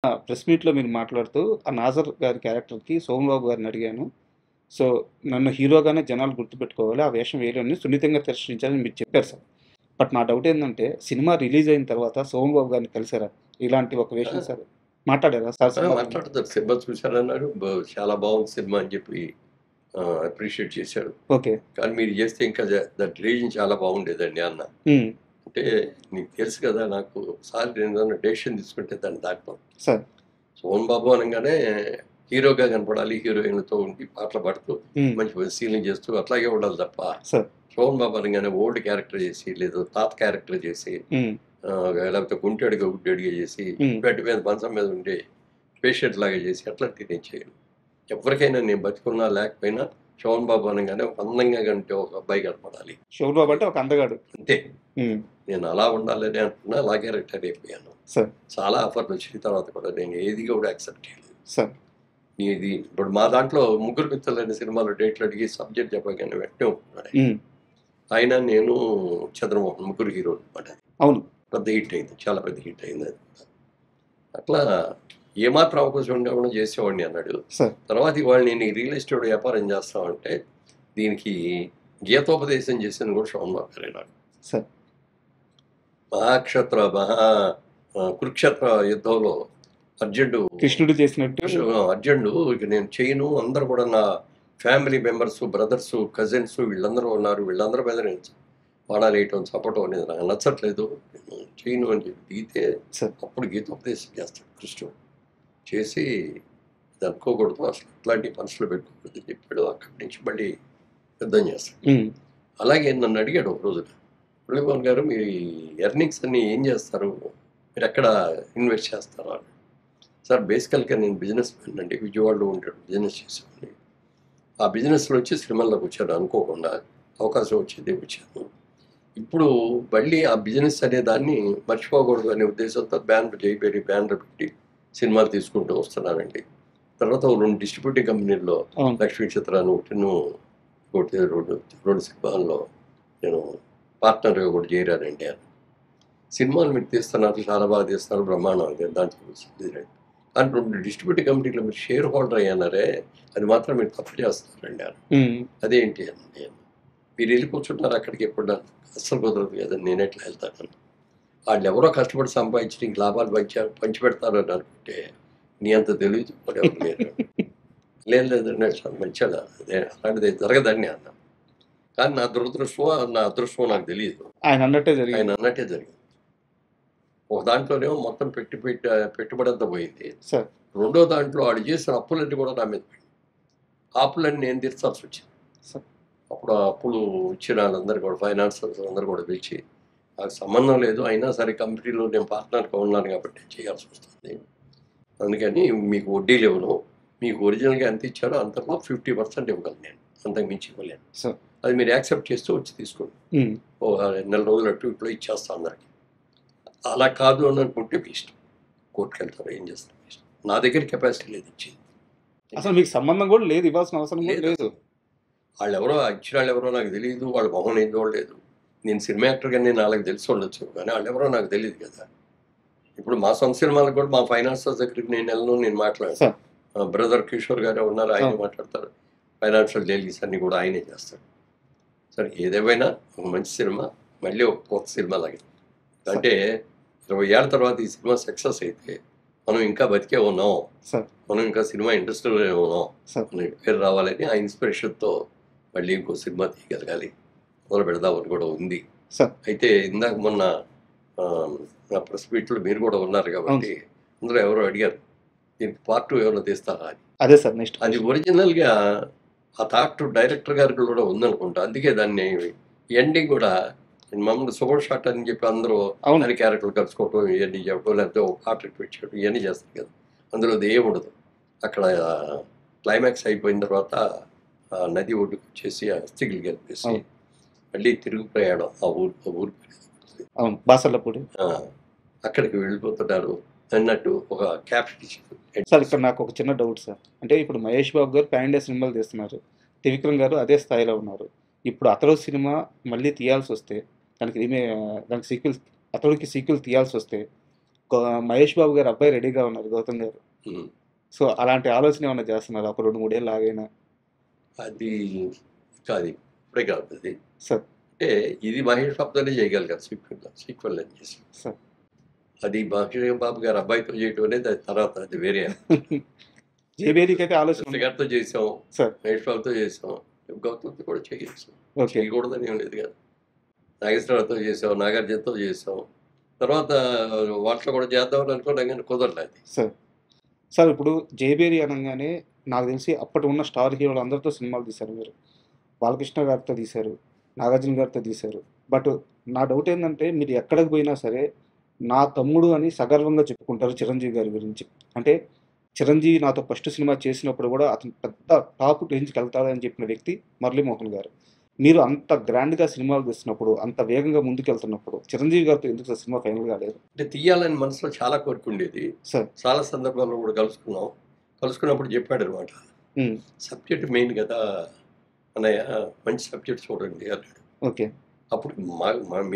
Press మీట్‌లో మీరు మాట్లాడుతూ ఆ 'నాజర్' గారి క్యారెక్టర్‌కి సోమబాబు గారిని అడిగాను. సో, నన్ను హీరోగానే జనాలు గుర్తుపెట్టుకోవాలి. ఆ వేషం వేయలేని సున్నితంగా తిరస్కరించాలని మీరు చెప్పారు సార్. బట్ నా డౌట్ ఏందంటే సినిమా రిలీజ్ అయిన తర్వాత సోమబాబు గారిని కలిసారా? ఇలాంటి ఒక ఆ! వేషం సార్ మాట్లాడారా సార్ సినిమా గురించి? మాట్లాడతారు. సినిమా చూసానన్నాడు. చాలా బాగుంది సినిమా అని చెప్పి అప్రిషియేట్ చేశాడు. ఓకే. కానీ మీరు చేస్తే ఇంకా దట్ రీజన్ చాలా బాగుండేదండి అన్న. హ్మ్. అంటే నీకు తెలుసు కదా! నాకు ఒకసారి నేను ఏదైనా డెసిషన్ తీసుకుంటే దాన్ని దాటను. సార్. సోహన్ బాబు అనంగానే హీరోగా కనపడాలి. హీరోయిన్‌లతో ఉండి పాటలు పాడుతూ హ్మ్. మంచి పరిశీలన చేస్తూ అట్లాగే ఉండాలి తప్ప, సార్. సోహన్ బాబు అనంగానే ఓల్డ్ క్యారెక్టర్ చేసి, లేదా తాత క్యారెక్టర్ చేసి, హ్మ్. లేకపోతే కుంటాడుగా గుడ్డోడిగా చేసి, హ్మ్. బెడ్ మీద మంచం మీద ఉండే పేషెంట్ లాగా చేసి అట్లాంటివి నేను చేయను. ఎవరికైనా నేను బతికున్నా లేకపోయినా శోభన్ బాబు అనంగానే ఒక అందంగా కంటే ఒక అబ్బాయి కనపడాలి. శోభన్ అంటే ఒక అందగాడు. అంతే. హ్మ్. నేను అలా ఉండాలని అనుకున్నా అలాగే రిటైర్ అయిపోయాను. సార్. చాలా ఆఫర్లు వచ్చిన తర్వాత కూడా నేను ఏది కూడా యాక్సెప్ట్ చేయలేదు. సార్. నీది ఇప్పుడు మా దాంట్లో 'ముగ్గురు మిత్రులైన' సినిమాలో డేట్లు అడిగి సబ్జెక్ట్ చెప్పగానే వెంటనే ఒప్పుకున్నాడు. హ్మ్. ఆయన, నేను, చంద్రమోహన్ ముగ్గురు హీరోలు అనమాట. అవును. పెద్ద హిట్ అయింది. చాలా పెద్ద హిట్ అయింది అది. అట్లా ఏమాత్రం అవకాశం ఉండకుండా చేసేవాడిని అన్నాడు. సార్. తర్వాత ఇవాళ నేను ఈ రియల్ ఎస్టేట్ వ్యాపారం చేస్తామంటే దీనికి గీతోపదేశం చేసింది కూడా శోభన్ బాబు గారే నాకు. సార్. కురుక్షేత్ర యుద్ధంలో అర్జునుడు కృష్ణుడు చేసినట్టు అర్జునుడు ఇక నేను చేయను, అందరూ కూడా నా ఫ్యామిలీ మెంబర్స్, బ్రదర్స్, కజిన్స్ వీళ్ళందరూ ఉన్నారు, వీళ్ళందరి మీద నేను బాణాలు వేయటం, చప్పటం అనేది నాకు నచ్చట్లేదు, నేను చేయను అని చెప్పి దిగితే సార్. అప్పుడు గీతోపదేశం చేస్తాడు కృష్ణుడు. చేసి ఇది అనుకోకూడదు, అసలు ఇట్లాంటి మనసులో పెట్టుకోకూడదు అని చెప్పాడు. అక్కడి నుంచి మళ్ళీ యుద్ధం చేస్తాడు. హ్మ్. అలాగే నన్ను అడిగాడు ఒక రోజున, మురళీమోహన్ గారు మీ ఎర్నింగ్స్ అన్ని ఏం చేస్తారు, మీరు ఎక్కడ ఇన్వెస్ట్ చేస్తారా అని. సార్ బేసికల్గా నేను బిజినెస్ మ్యాన్ అండి, విజయవాడలో ఉంటాడు బిజినెస్ చేసేవాడిని. ఆ బిజినెస్లో వచ్చి సినిమాల్లోకి వచ్చాను అనుకోకుండా, అవకాశం వచ్చింది వచ్చాను. ఇప్పుడు మళ్ళీ ఆ బిజినెస్ అనే దాన్ని మర్చిపోకూడదు అనే ఉద్దేశంతో బ్యానర్ జైపేరి బ్యానర్ పెట్టి సినిమాలు తీసుకుంటూ వస్తున్నానండి. తర్వాత ఓ 2 డిస్ట్రిబ్యూటింగ్ కంపెనీల్లో అవును. లక్ష్మీ చిత్రాన్ని ఒకటిను, ఇంకోటి రెండు సినిమాల్లో నేను పార్ట్నర్గా కూడా చేరానండి అని. సినిమాలు మీరు తీస్తున్నారు, చాలా బాగా తీస్తున్నారు, బ్రహ్మాండం దాంట్లో వచ్చింది. కానీ 2 డిస్ట్రిబ్యూటింగ్ కంపెనీలో మీరు షేర్ హోల్డర్ అయ్యానారే, అది మాత్రం మీరు తప్పు చేస్తున్నారండి అని. హ్మ్. అదేంటి అని నేను, మీరు వెళ్ళి కూర్చుంటారు అక్కడికి ఎప్పుడు, అస్సలు కుదరదు కదండి, నేను ఎట్లా వెళ్తాను. వాళ్ళు ఎవరో కష్టపడి సంపాదించి నీకు లాభాలు పంచిపెడతారని అనుకుంటే నీ అంత తెలియదు కూడా ఎవరు లేరు. లేదు లేదండి చాలా మంచిగా అదే అలాంటిది జరగదని అన్న. కానీ నా అదృష్టం నాకు తెలియదు. ఆయన అన్నట్టే ఆయన జరిగింది. అన్నట్టే జరిగింది. ఒక దాంట్లోనేమో మొత్తం పెట్టుబడి అంతా పోయింది. సార్. రెండో దాంట్లో వాడు చేసిన అప్పులన్నీ కూడా నా మీద పడింది. ఆ అప్పులన్నీ నేను తీర్చాల్సి వచ్చింది. సార్. అప్పుడు ఆ అప్పులు ఇచ్చిన వాళ్ళందరూ కూడా ఫైనాన్సర్స్ అందరూ కూడా పిలిచి, నాకు సంబంధం లేదు, అయినా సరే కంపెనీలో నేను పార్ట్నర్గా ఉన్నాను కాబట్టి చేయాల్సి వస్తుంది. అందుకని మీకు వడ్డీలు ఇవ్వను, మీకు ఒరిజినల్గా ఎంత ఇచ్చారో అంతలో 50% ఇవ్వగలను నేను, అంతకు మించి ఇవ్వలేను. సార్. అది మీరు యాక్సెప్ట్ చేస్తూ వచ్చి తీసుకోండి, హ్మ్. ఓ నెల రోజులు అటు ఇట్లో ఇచ్చేస్తాను అందరికి. అలా కాదు అని అనుకుంటే మీ ఇష్టం, కోర్టుకు వెళ్తారు, ఏం చేస్తారు మీ ఇష్టం. నా దగ్గర కెపాసిటీ లేదు ఇచ్చింది. అసలు మీకు సంబంధం గూడా లేదు. ఇవ్వాల్సిన అవసరం గూడా లేదు. వాళ్ళెవరో ఇచ్చిన వాళ్ళెవరో నాకు తెలియదు, వాళ్ళ మొహం ఏం చూడలేదు. నేను సినిమా యాక్టర్గా నేను వాళ్ళకి తెలిసి ఉండొచ్చు, కానీ వాళ్ళెవరో నాకు తెలియదు కదా. ఇప్పుడు మా సొంత సినిమాలకు కూడా మా ఫైనాన్సర్స్ దగ్గరికి నేను వెళ్ళను, నేను మాట్లాడను. సార్. బ్రదర్ కిషోర్ గారే ఉన్నారు, ఆయనే అవును. మాట్లాడతారు. ఫైనాన్షియల్ డీలింగ్స్ అన్నీ కూడా ఆయనే చేస్తాడు. సరే ఏదేమైనా ఒక మంచి సినిమా మళ్ళీ ఒక కొత్త సినిమా లాగే. సార్. అంటే 20 ఏళ్ళ తర్వాత ఈ సినిమా సక్సెస్ అయితే మనం ఇంకా బతికే ఉన్నాం, సార్. మనం ఇంకా సినిమా ఇండస్ట్రీలోనే ఉన్నాం, సార్. మన పేరు రావాలని ఆ ఇన్స్పిరేషన్తో మళ్ళీ ఇంకో సినిమా తీయగలగాలి, మొదలు పెడదామని కూడా ఉంది. సార్. అయితే ఇందాక మొన్న నా ప్రెస్ మీట్లో మీరు కూడా ఉన్నారు అవును కాబట్టి సార్. అందులో ఎవరో అడిగారు దీనికి పార్ట్ 2 ఏమైనా తీస్తారా అని. అదే సార్ నెక్స్ట్ అది క్వెషన్. ఒరిజినల్గా ఆ థాట్ డైరెక్టర్ గారికి కూడా ఉందనుకుంటా, అందుకే దాన్ని ఎండింగ్ కూడా మామూలు సూపర్ షాట్ అని చెప్పి అందరూ అవును. అన్ని క్యారెక్టర్లు కలుసుకోవటం ఇవన్నీ చెప్పడం, లేకపోతే ఒక పాట పెట్టడం, ఇవన్నీ చేస్తారు కదా. అందులో అది ఏమి ఉండదు. అక్కడ క్లైమాక్స్ అయిపోయిన తర్వాత ఆ నది ఒడ్డుకు వచ్చేసి ఆ అస్థికలు కలిపేసి అవును. మళ్ళీ తిరుగు ప్రయాణం ఆ ఊరు అవును. బాసర్లపూడి. అక్కడికి వెళ్ళిపోతున్నారు అన్నట్టు ఒక క్యాప్షన్ సార్ ఇచ్చారు. ఇక్కడ నాకొక చిన్న డౌట్ సార్. అంటే ఇప్పుడు 'మహేష్ బాబు' గారు పాన్ ఇండియా సినిమాలు తీస్తున్నారు. 'త్రివిక్రమ్' గారు అదే స్థాయిలో ఉన్నారు. ఇప్పుడు 'అతడు' సినిమా మళ్ళీ తీయాల్సొస్తే దానికి సీక్వెల్ 'అతడుకి' సీక్వెల్ తీయాల్సొస్తే మహేష్ బాబు గారు అబ్బాయి రెడీగా ఉన్నారు, గౌతమ్ గారు. ఉమ్. సో అలాంటి ఆలోచన ఏమన్నా చేస్తున్నారు ఒక 2-3 ఏళ్ళు ఆగైనా? అది కాదు, ఇప్పుడే కాదు అది. సార్ అంటే ఇది మహేష్ బాబుతోనే చేయగలిగారు సీక్వెల్ అని చేసి. సార్ అది మహేష్ బాబు గారు అబ్బాయితో చేయడం అనేది అది తర్వాత, అది వేరే. జేబేరీకి అయితే ఆలోచన ఉంది. గారితో చేసాం, సార్ మహేష్ బాబుతో చేసాం, గౌతమ్తో కూడా చేయొచ్చు, ఓకే చేయకూడదని ఏం లేదు కదా. నాగేశ్వరరావుతో చేసాం, నాగార్జునతో చేసాం, తర్వాత వాటిలో కూడా చేద్దామని అనుకున్నాం కానీ కుదరలేదు. సార్. సార్ ఇప్పుడు జేబేరీ అనగానే నాకు తెలిసి అప్పటి ఉన్న స్టార్ హీరోలు అందరితో సినిమాలు తీశారు మీరు. బాలకృష్ణ గారితో తీశారు, నాగార్జున గారితో తీశారు. బట్ నా డౌట్ ఏంటంటే మీరు ఎక్కడికి పోయినా సరే నా తమ్ముడు అని సగర్వంగా చెప్పుకుంటారు చిరంజీవి గారి గురించి. అంటే చిరంజీవి నాతో ఫస్ట్ సినిమా చేసినప్పుడు కూడా అతను పెద్ద టాప్ రేంజ్కి వెళ్తాడని చెప్పిన వ్యక్తి మురళీమోహన్ గారు. మీరు అంత గ్రాండ్గా సినిమాలు తీస్తున్నప్పుడు, అంత వేగంగా ముందుకెళ్తున్నప్పుడు చిరంజీవి గారితో ఎందుకు సినిమా ఫైనల్ కాలేదు? అంటే తీయాలని మనసులో చాలా కోరుకుండేది. సార్ చాలా సందర్భాల్లో కూడా కలుసుకున్నప్పుడు చెప్పాడు అనమాట, ఉమ్, సబ్జెక్ట్ మెయిన్ కదా అన్నయ్య, మంచి సబ్జెక్ట్ చూడండి అన్నాడు. ఓకే అప్పుడు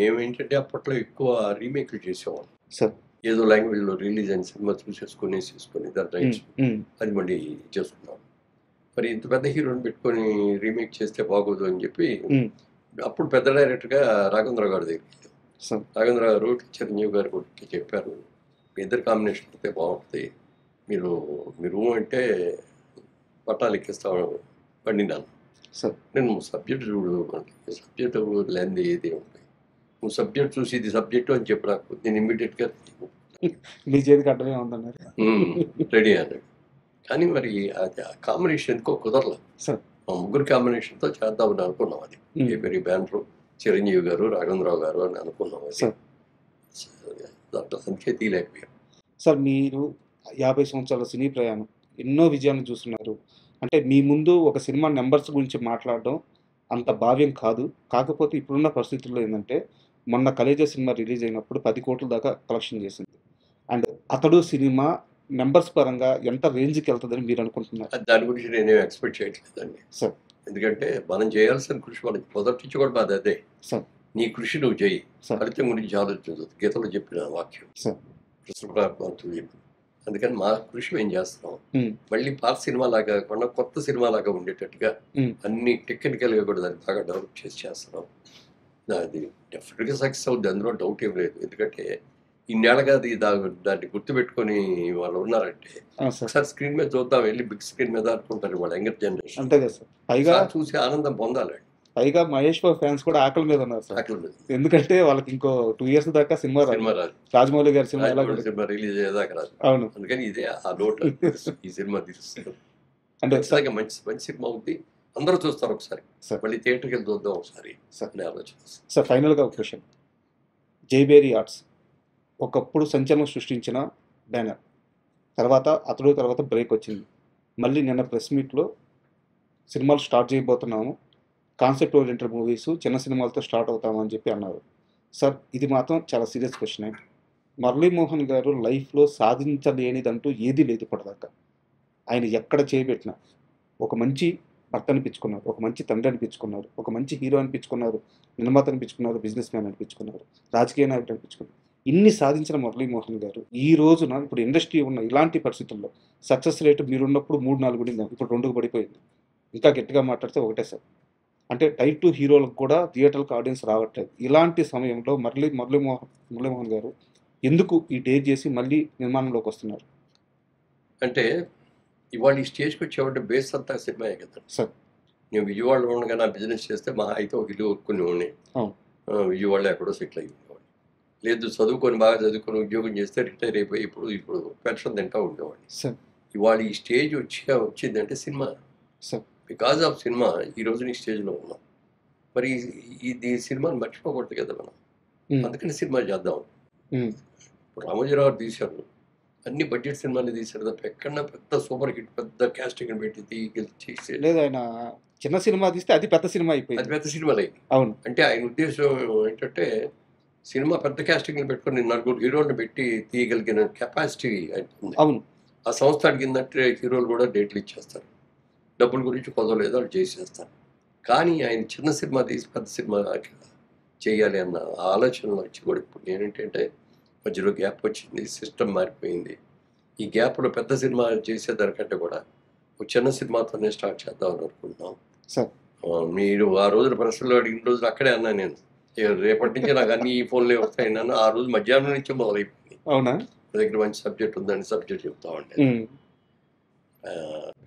మేమేంటంటే అప్పట్లో ఎక్కువ రీమేక్లు చేసేవాళ్ళం. సార్ ఏదో లాంగ్వేజ్లో రిలీజ్ అయిన సినిమా చూసేసుకొని దాని రైట్స్ అది మళ్ళీ చేసుకున్నాం. మరి ఇంత పెద్ద హీరోని పెట్టుకొని రీమేక్ చేస్తే బాగోదు అని చెప్పి అప్పుడు పెద్ద డైరెక్టర్గా రాఘవేంద్రరావు గారి దగ్గరికి వెళ్ళాం. సార్ రాఘవేంద్రరావు గారు చిరంజీవి గారు కూడా చెప్పారు, మీ ఇద్దరు కాంబినేషన్ అయితే బాగుంటుంది, మీరు అంటే పట్టాలు ఎక్కిస్తాను పండినాను. సార్ నేను సబ్జెక్ట్ చూడు, సబ్జెక్ట్ లేనిది ఏది ఉంటాయి, నువ్వు సబ్జెక్ట్ చూసి ఇది సబ్జెక్టు అని చెప్పి నాకు నేను ఇమ్మీడియట్గా మీ చేతికి అడ్డమే ఉందన్నారు. రెడీ అన్నాడు. కానీ మరి అది ఆ కాంబినేషన్ ఎందుకో కుదరలేదు. సార్ మా ముగ్గురు కాంబినేషన్తో చేద్దామని అనుకున్నాం. అది ఏ పెరి బ్యానరు, చిరంజీవి గారు, రాఘవేంద్రరావు గారు అని అనుకున్నాం. అది సార్ దాంట్లో అందుకే తీయలేకపోయాం. సార్ మీరు 50 సంవత్సరాల సినీ ప్రయాణం, ఎన్నో విజయాలను చూస్తున్నారు. అంటే మీ ముందు ఒక సినిమా నెంబర్స్ గురించి మాట్లాడడం అంత భావ్యం కాదు. కాకపోతే ఇప్పుడున్న పరిస్థితుల్లో ఏంటంటే మొన్న కలేజా సినిమా రిలీజ్ అయినప్పుడు 10 కోట్ల దాకా కలెక్షన్ చేసింది. అండ్ అతడు సినిమా నెంబర్స్ పరంగా ఎంత రేంజ్కి వెళ్తుందని మీరు అనుకుంటున్నారు? అది దాని గురించి నేనేం ఎక్స్పెక్ట్ చేయట్లేదండి. సార్ ఎందుకంటే మనం చేయాల్సిన కృషి మనకి మొదటి నుంచి కూడా బాధ అదే, సార్ నీ కృషి నువ్వు చేయి, సార్ ఫలితం గురించి ఆలోచించదు. గీతలో చెప్పిన వాక్యం సార్ కృష్ణ పరమాత్ముడు చెప్పిన. అందుకని మా కృషి మేము చేస్తాం. ఉమ్, మళ్ళీ పాత సినిమా లాగా కాకుండా కొత్త సినిమా లాగా ఉండేటట్టుగా ఉమ్, అన్ని టెక్నికల్గా కూడా దాన్ని బాగా డెవలప్ చేస్తున్నాం. అది డెఫినెట్గా సక్సెస్ అవుద్ది, అందులో డౌట్ ఏం లేదు. ఎందుకంటే ఇన్నేళ్ళగా అది దాన్ని గుర్తుపెట్టుకొని వాళ్ళు ఉన్నారంటే ఆ, సార్ ఒకసారి స్క్రీన్ మీద చూద్దాం, వెళ్ళి బిగ్ స్క్రీన్ మీద అనుకుంటారు వాళ్ళ యంగర్ జనరేషన్. అంతే కదా సార్. పైగా చూసి ఆనందం పొందాలండి. పైగా మహేష్ బాబు ఫ్యాన్స్ కూడా ఆకలి మీద ఉన్నారు సార్. అక్కడ ఎందుకంటే వాళ్ళకి ఇంకో 2 years దాకా సినిమా రాదు. సినిమా రాదు, రాజమౌళి గారి సినిమా ఎలా రాజమౌళి సినిమా రిలీజ్ అయ్యేదాకా రాదు. అవును. అందుకని ఇదే ఆ లోటు ఈ సినిమా తీస్తుంది. అంటే సార్ ఖచ్చితంగా మంచి మంచి సినిమా అవుద్ది, అందరూ చూస్తారు ఒకసారి, సార్ మళ్ళీ థియేటర్కి వెళ్ళి చూద్దాం ఒకసారి సార్ అనే ఆలోచన వస్తుంది. సార్ ఫైనల్గా ఒక క్వశ్చన్. జైబేరీ ఆర్ట్స్ ఒకప్పుడు సంచలనం సృష్టించిన బ్యానర్, తర్వాత బ్రేక్ వచ్చింది. మళ్ళీ నిన్న ప్రెస్ మీట్లో సినిమాలు స్టార్ట్ చేయబోతున్నాము, కాన్సెప్ట్ ఓరియంటెడ్ మూవీస్ చిన్న సినిమాలతో స్టార్ట్ అవుతామని చెప్పి అన్నారు. సార్ ఇది మాత్రం చాలా సీరియస్ క్వశ్చన్ అండి. మురళీమోహన్ గారు లైఫ్లో సాధించలేనిదంటూ ఏదీ లేదు ఇప్పటిదాకా. ఆయన ఎక్కడ చేయబెట్టినా ఒక మంచి భర్త అనిపించుకున్నారు, ఒక మంచి తండ్రి అనిపించుకున్నారు, ఒక మంచి హీరో అనిపించుకున్నారు, నిర్మాత అనిపించుకున్నారు, బిజినెస్ మ్యాన్ అనిపించుకున్నారు, రాజకీయ నాయకుడు అనిపించుకున్నారు. ఇన్ని సాధించిన మురళీమోహన్ గారు ఈ రోజున ఇప్పుడు ఇండస్ట్రీ ఉన్న ఇలాంటి పరిస్థితుల్లో సక్సెస్ రేటు మీరున్నప్పుడు 3-4 ఉండింది, ఇప్పుడు 2కు పడిపోయింది. ఇంకా గట్టిగా మాట్లాడితే ఒకటే సార్. అంటే టైప్ 2 హీరోలకు కూడా థియేటర్కి ఆడియన్స్ రావట్లేదు. ఇలాంటి సమయంలో మురళీమోహన్ గారు ఎందుకు ఈ డేర్ చేసి మళ్ళీ నిర్మాణంలోకి వస్తున్నారు? అంటే ఇవాళ ఈ స్టేజ్కి వచ్చేవాడి బేస్ అంతా సినిమాయే కదా సార్. నేను విజయవాడలో ఉండగా నా బిజినెస్ చేస్తే మా అయితే ఒక ఇల్లు కొనుక్కునేవాడిని, అవును. విజయవాడలో ఎక్కడో సెటిల్ అయిపోయేవాడిని. లేదు చదువుకొని బాగా చదువుకొని ఉద్యోగం చేస్తే రిటైర్ అయిపోయి ఇప్పుడు పెన్షన్ తింటా ఉండేవాడిని. సార్ ఇవాళ ఈ స్టేజ్ వచ్చిందంటే cinema, sir because of cinema ఈ రోజు ఈ స్టేజ్లో ఉన్నాం. మరి ఈ సినిమాని మర్చిపోకూడదు కదా మనం, అందుకని సినిమా చేద్దాం. ఇప్పుడు రామోజీరావు తీశారు, అన్ని బడ్జెట్ సినిమాలు తీశారు తప్ప ఎక్కడన్నా పెద్ద సూపర్ హిట్ పెద్ద కాస్టింగ్ పెట్టి చేసే లేదు, ఆయన చిన్న సినిమా తీస్తే అది పెద్ద సినిమా అది అయిపోయింది. పెద్ద సినిమాలు అయింది. అవును. అంటే ఆయన ఉద్దేశం ఏంటంటే సినిమా పెద్ద కాస్టింగ్లు పెట్టుకొని 4 హీరోలను పెట్టి తీయగలిగిన కెపాసిటీ ఉంది. అవును. ఆ సంస్థ అడిగిందంటే హీరోలు కూడా డేట్లు ఇచ్చేస్తారు, డబ్బుల గురించి కుదరలేదు వాళ్ళు చేసేస్తారు. కానీ ఆయన చిన్న సినిమా తీసి పెద్ద సినిమా చేయాలి అన్న ఆలోచనలో వచ్చి కూడా ఇప్పుడు నేనేంటంటే మధ్యలో గ్యాప్ వచ్చింది, సిస్టమ్ మారిపోయింది. ఈ గ్యాప్లో పెద్ద సినిమా చేసేదానికంటే కూడా ఒక చిన్న సినిమాతోనే స్టార్ట్ చేద్దామని అనుకుంటున్నాం. సార్ మీరు ఆ రోజున ప్రశ్నలో అడిగిన రోజులు అక్కడే అన్నా నేను, రేపటి నుంచి నాకు అన్ని ఈ ఫోన్లే వస్తాయి అన్నాను. ఆ రోజు మధ్యాహ్నం నుంచి మొదలైపోయింది. అవునా? నా దగ్గర మంచి సబ్జెక్ట్ ఉందని సబ్జెక్ట్ చెప్తా ఉండే.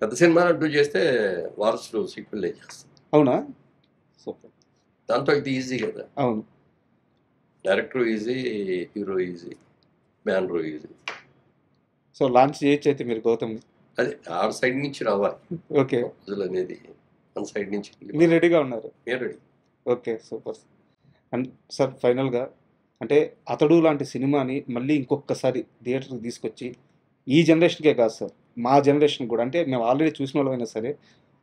పెద్ద సినిమా అంటూ చేస్తే వారసులు సీక్వెల్ చేస్తాం. అవునా? సూపర్. దాంతో ఇది ఈజీ కదా, అవును. Director easy, hero easy, banner easy. So launch చేయొచ్చు అయితే మీరు గౌతమ్. అదే ఆ సైడ్ నుంచి రావాలి ఓకే. ప్రపోజల్ అనేది, మన సైడ్ నుంచి మీరు రెడీగా ఉన్నారు? Ready. Okay, super. And sir ఫైనల్గా అంటే అతడు లాంటి సినిమాని మళ్ళీ ఇంకొకసారి థియేటర్కి తీసుకొచ్చి ఈ జనరేషన్కే కాదు సార్, మా జనరేషన్ కూడా, అంటే మేము ఆల్రెడీ చూసిన వాళ్ళమైనా సరే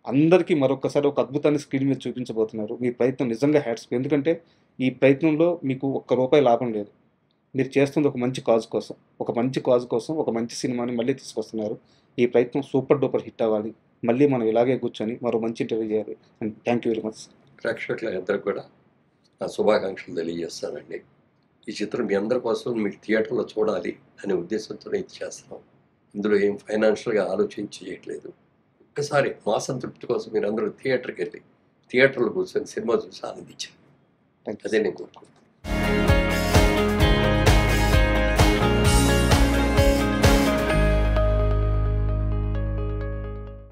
అందరికీ మరొకసారి ఒక అద్భుతాన్ని స్క్రీన్ మీద చూపించబోతున్నారు. మీ ప్రయత్నం నిజంగా హ్యాట్స్. ఎందుకంటే ఈ ప్రయత్నంలో మీకు ₹1 లాభం లేదు. మీరు చేస్తుంది ఒక మంచి కాజ్ కోసం, ఒక మంచి సినిమాని మళ్ళీ తీసుకొస్తున్నారు. ఈ ప్రయత్నం సూపర్ డూపర్ హిట్ అవ్వాలి. మళ్ళీ మనం ఇలాగే కూర్చొని మరో మంచి ఇంటర్వ్యూ చేయాలి. And thank you very much. ప్రేక్షకులందరూ కూడా నా శుభాకాంక్షలు తెలియజేస్తానండి. ఈ చిత్రం మీ అందరి కోసం మీరు థియేటర్లో చూడాలి అనే ఉద్దేశంతో ఇది చేస్తున్నాం. ఇందులో ఏం ఫైనాన్షియల్గా ఆలోచించి చేయట్లేదు. ఒక్కసారి మా సంతృప్తి కోసం మీరు అందరూ థియేటర్కి వెళ్ళి థియేటర్లో కూర్చొని సినిమా చూసి ఆనందించారు. Thank you. అదే నేను కోరుకుంటున్నాను.